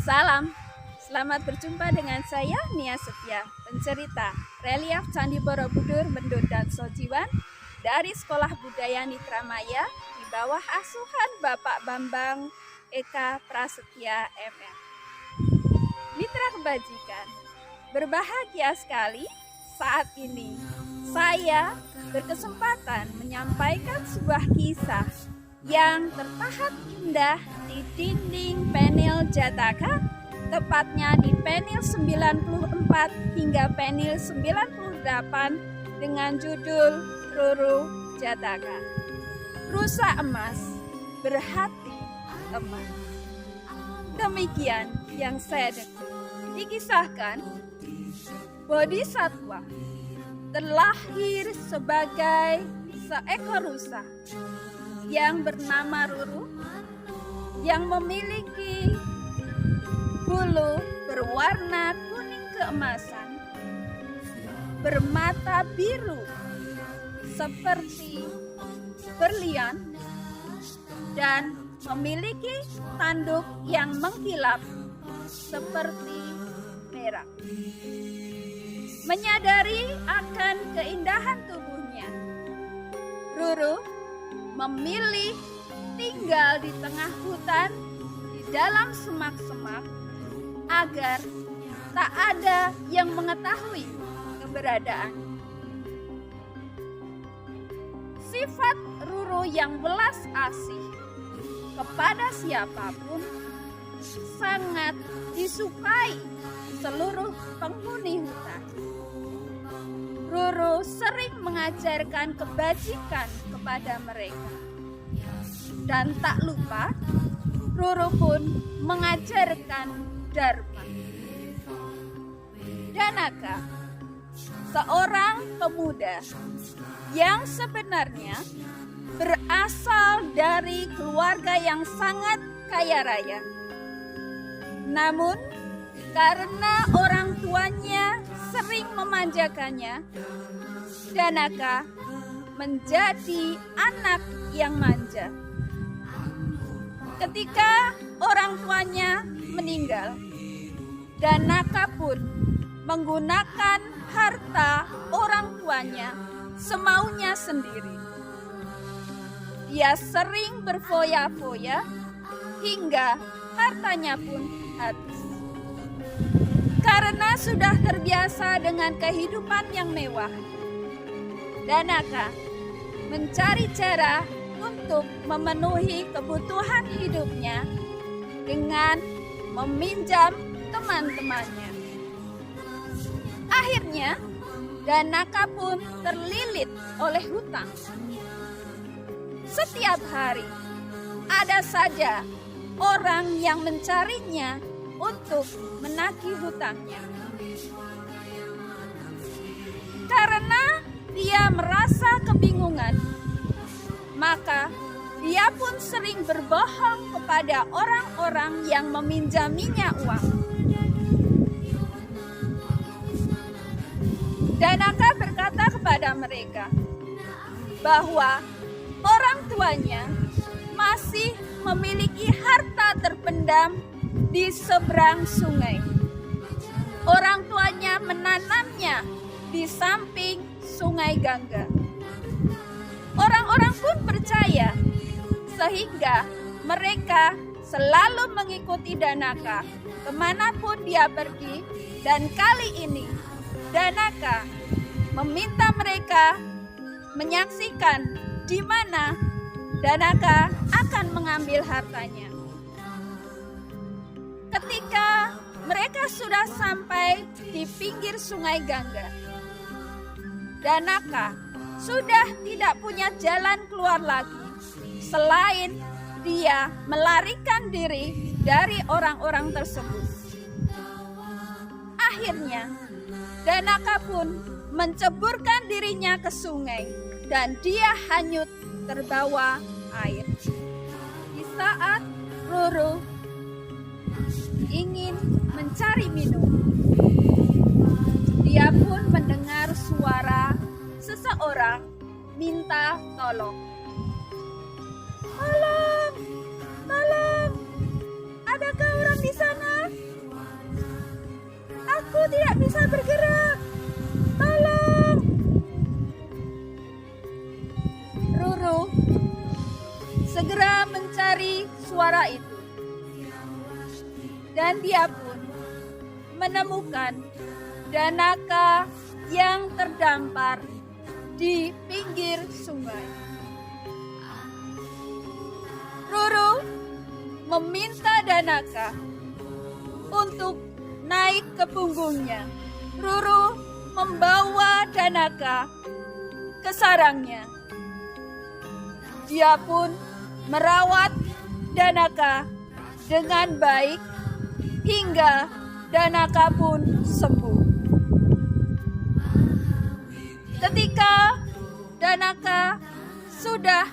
Salam, selamat berjumpa dengan saya Nia Setia, pencerita relief Candi Borobudur, Mendut dan Sojiwan dari Sekolah Budaya Nitramaya di bawah asuhan Bapak Bambang Eka Prasetya MM. Mitra kebajikan, berbahagia sekali saat ini saya berkesempatan menyampaikan sebuah kisah yang terpahat indah di dinding penil Jataka, tepatnya di penil 94 hingga penil 98 dengan judul Ruru Jataka. Rusa emas berhati emas. Demikian yang saya dengar. Dikisahkan, Bodhisatwa terlahir sebagai seekor rusa yang bernama Ruru, yang memiliki bulu berwarna kuning keemasan, bermata biru seperti berlian, dan memiliki tanduk yang mengkilap seperti merah. Menyadari akan keindahan tubuhnya, Ruru memilih tinggal di tengah hutan di dalam semak-semak agar tak ada yang mengetahui keberadaan. Sifat Ruru yang welas asih kepada siapapun sangat disukai seluruh penghuni hutan. Ruru sering mengajarkan kebajikan kepada mereka. Dan tak lupa, Ruru pun mengajarkan dharma. Danaka, seorang pemuda yang sebenarnya berasal dari keluarga yang sangat kaya raya. Namun, karena orang tuanya sering memanjakannya, Danaka menjadi anak yang manja. Ketika orang tuanya meninggal, Danaka pun menggunakan harta orang tuanya semaunya sendiri. Dia sering berfoya-foya hingga hartanya pun habis. Karena sudah terbiasa dengan kehidupan yang mewah, Danaka mencari cara untuk memenuhi kebutuhan hidupnya dengan meminjam teman-temannya. Akhirnya, Danaka pun terlilit oleh hutang. Setiap hari, ada saja orang yang mencarinya untuk menagih hutangnya. Karena dia merasa kebingungan, maka dia pun sering berbohong kepada orang-orang yang meminjaminya uang. Danaka berkata kepada mereka bahwa orang tuanya masih memiliki harta terpendam di seberang sungai. Orang tuanya menanamnya di samping sungai Gangga. Orang-orang pun percaya, sehingga mereka selalu mengikuti Danaka kemanapun dia pergi. Dan kali ini Danaka meminta mereka menyaksikan di mana Danaka akan mengambil hartanya. Ketika mereka sudah sampai di pinggir sungai Gangga, Danaka sudah tidak punya jalan keluar lagi selain dia melarikan diri dari orang-orang tersebut. Akhirnya, Danaka pun menceburkan dirinya ke sungai dan dia hanyut terbawa air. Di saat Ruru ingin mencari minum, dia pun mendengar suara seseorang minta tolong. Tolong, tolong, adakah orang di sana? bisa bergerak. Tolong. Ruru segera mencari suara itu. Dan dia pun menemukan Danaka yang terdampar di pinggir sungai. Ruru meminta Danaka untuk naik ke punggungnya. Ruru membawa Danaka ke sarangnya. Dia pun merawat Danaka dengan baik hingga Danaka pun sembuh. Ketika Danaka sudah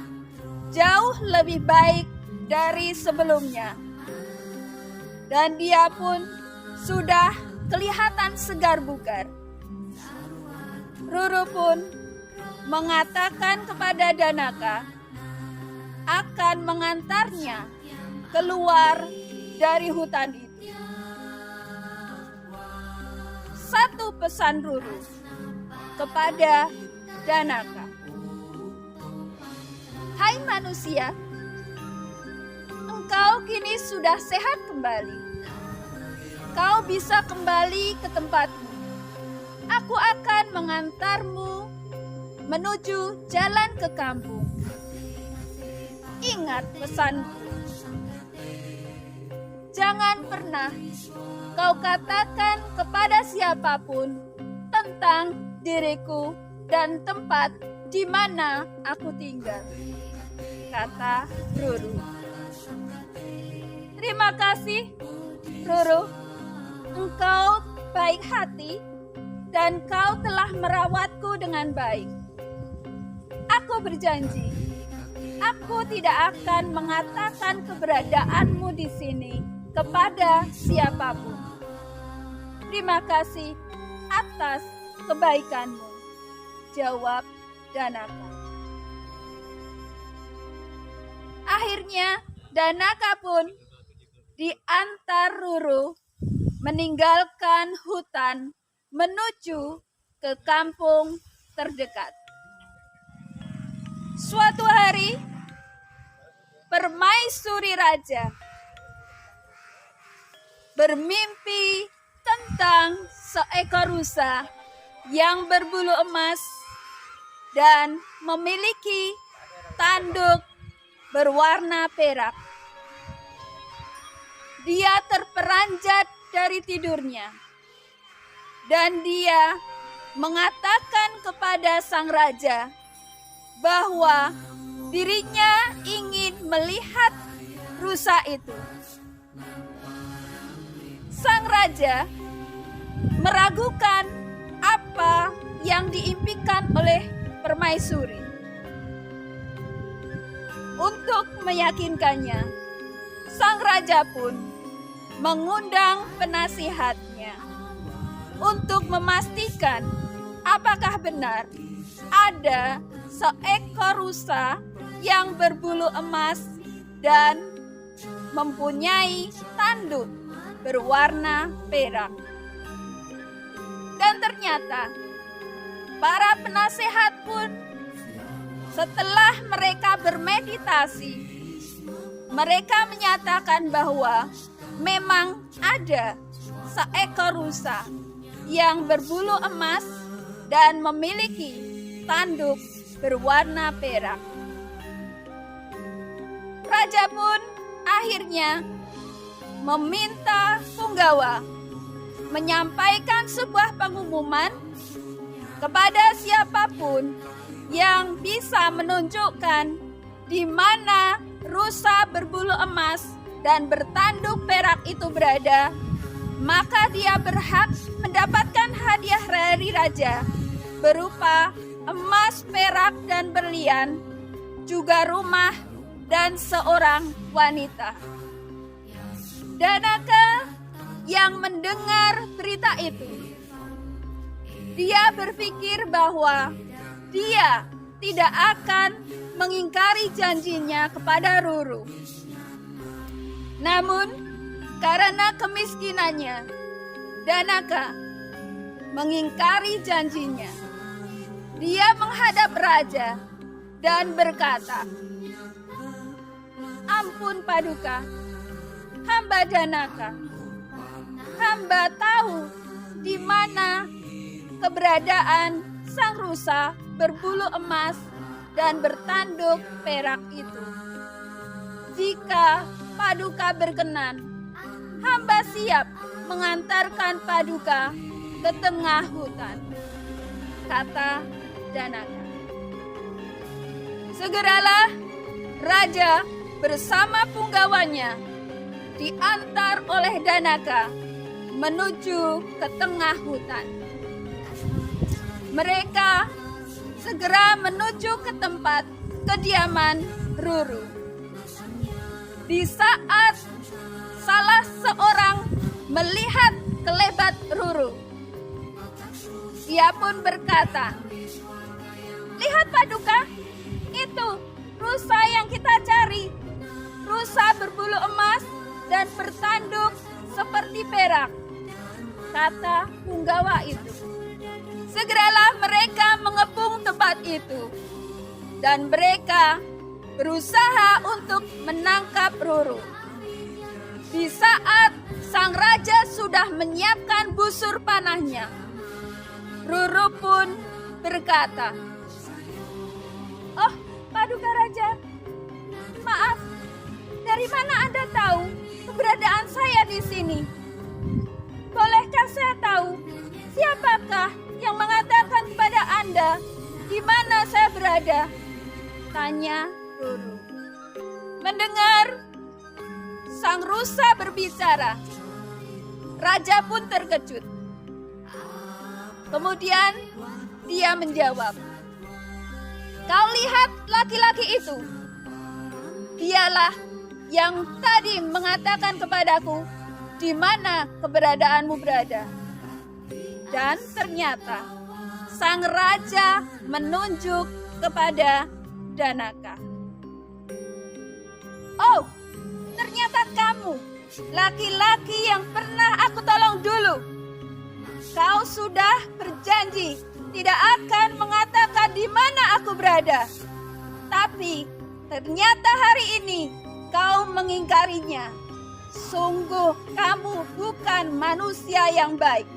jauh lebih baik dari sebelumnya, dan dia pun sudah kelihatan segar bugar, Ruru pun mengatakan kepada Danaka akan mengantarnya keluar dari hutan itu. Satu pesan Ruru kepada Danaka. Hai manusia, engkau kini sudah sehat kembali. Kau bisa kembali ke tempatmu. Aku akan mengantarmu menuju jalan ke kampung. Ingat pesanku. Jangan pernah kau katakan kepada siapapun tentang diriku dan tempat di mana aku tinggal, kata Ruru. Terima kasih, Ruru. Engkau baik hati dan kau telah merawatku dengan baik. Aku berjanji, aku tidak akan mengatakan keberadaanmu di sini kepada siapapun. Terima kasih atas kebaikanmu, jawab Danaka. Akhirnya Danaka pun diantar Ruru meninggalkan hutan menuju ke kampung terdekat. Suatu hari, permaisuri raja bermimpi tentang seekor rusa yang berbulu emas dan memiliki tanduk berwarna perak. Dia terperanjat dari tidurnya dan dia mengatakan kepada sang raja bahwa dirinya ingin melihat rusa itu. Sang raja meragukan apa yang diimpikan oleh permaisuri. Untuk meyakinkannya, sang raja pun mengundang penasihatnya untuk memastikan apakah benar ada seekor rusa yang berbulu emas dan mempunyai tanduk berwarna perak. Dan ternyata para penasehat pun setelah mereka bermeditasi, mereka menyatakan bahwa memang ada seekor rusa yang berbulu emas dan memiliki tanduk berwarna perak. Raja pun akhirnya meminta Punggawa menyampaikan sebuah pengumuman kepada siapapun yang bisa menunjukkan di mana rusa berbulu emas dan bertanduk perak itu berada, maka dia berhak mendapatkan hadiah dari raja berupa emas, perak, dan berlian, juga rumah dan seorang wanita. Danaka yang mendengar berita itu, dia berpikir bahwa dia tidak akan mengingkari janjinya kepada Ruru. Namun, karena kemiskinannya, Danaka mengingkari janjinya. Dia menghadap raja dan berkata, "Ampun Paduka, hamba Danaka. Hamba tahu di mana keberadaan sang rusa berbulu emas dan bertanduk perak itu. Jika Paduka berkenan, hamba siap mengantarkan Paduka ke tengah hutan," kata Danaka. Segeralah raja bersama punggawanya diantar oleh Danaka menuju ke tengah hutan. Mereka segera menuju ke tempat kediaman Ruru. Di saat salah seorang melihat kelebat Ruru, ia pun berkata, "Lihat Paduka, itu rusa yang kita cari. Rusa berbulu emas dan bertanduk seperti perak," kata punggawa itu. Segeralah mereka mengepung tempat itu dan mereka berusaha untuk menangkap Ruru. Di saat sang raja sudah menyiapkan busur panahnya, Ruru pun berkata, "Oh, Paduka Raja, maaf, dari mana Anda tahu keberadaan saya di sini? Bolehkah saya tahu siapakah yang mengatakan kepada Anda di mana saya berada?" tanya Ruru. Mendengar sang rusa berbicara, raja pun terkejut. Kemudian dia menjawab, "Kau lihat laki-laki itu? Dialah yang tadi mengatakan kepadaku di mana keberadaanmu berada." Dan ternyata sang raja menunjuk kepada Danaka. "Oh, ternyata kamu laki-laki yang pernah aku tolong dulu. Kau sudah berjanji tidak akan mengatakan di mana aku berada. Tapi ternyata hari ini kau mengingkarinya. Sungguh kamu bukan manusia yang baik."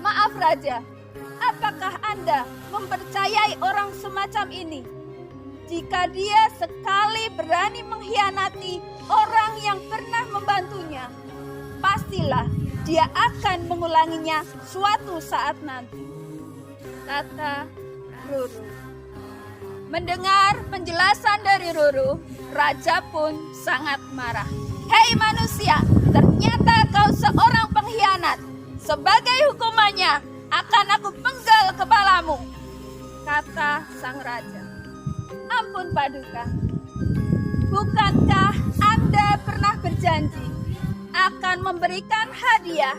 "Maaf Raja, apakah Anda mempercayai orang semacam ini? Jika dia sekali berani mengkhianati orang yang pernah membantunya, pastilah dia akan mengulanginya suatu saat nanti," kata Ruru. Mendengar penjelasan dari Ruru, raja pun sangat marah. "Hei manusia, ternyata kau seorang pengkhianat. Sebagai hukumannya akan aku penggal kepalamu," kata sang raja. "Ampun Paduka, bukankah Anda pernah berjanji akan memberikan hadiah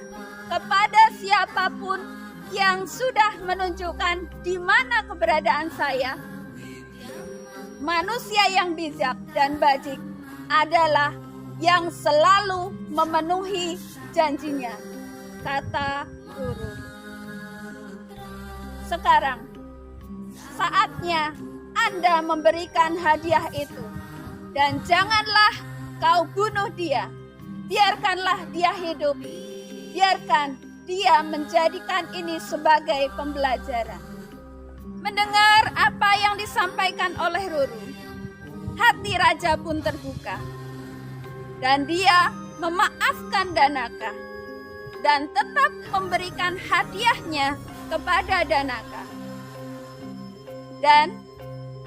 kepada siapapun yang sudah menunjukkan di mana keberadaan saya? Manusia yang bijak dan bajik adalah yang selalu memenuhi janjinya," kata Ruru. "Sekarang saatnya Anda memberikan hadiah itu, dan janganlah kau bunuh dia. Biarkanlah dia hidup. Biarkan dia menjadikan ini sebagai pembelajaran." Mendengar apa yang disampaikan oleh Ruru, hati raja pun terbuka. Dan dia memaafkan Danaka dan tetap memberikan hadiahnya kepada Danaka. Dan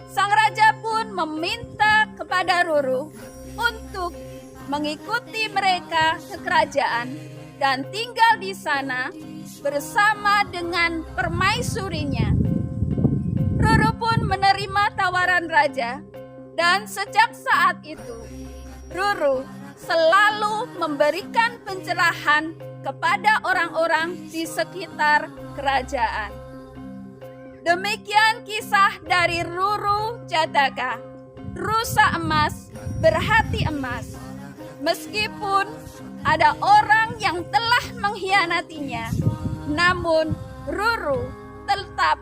sang raja pun meminta kepada Ruru untuk mengikuti mereka ke kerajaan dan tinggal di sana bersama dengan permaisurinya. Ruru pun menerima tawaran raja, dan sejak saat itu Ruru selalu memberikan pencerahan kepada orang-orang di sekitar kerajaan. Demikian kisah dari Ruru Jataka, rusa emas berhati emas. Meskipun ada orang yang telah mengkhianatinya, namun Ruru tetap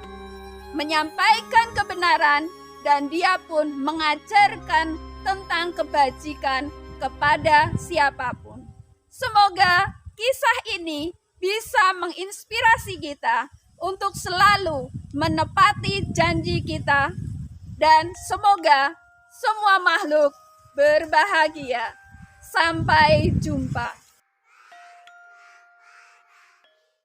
menyampaikan kebenaran dan dia pun mengajarkan tentang kebajikan kepada siapapun. Semoga kisah ini bisa menginspirasi kita untuk selalu menepati janji kita dan semoga semua makhluk berbahagia. Sampai jumpa.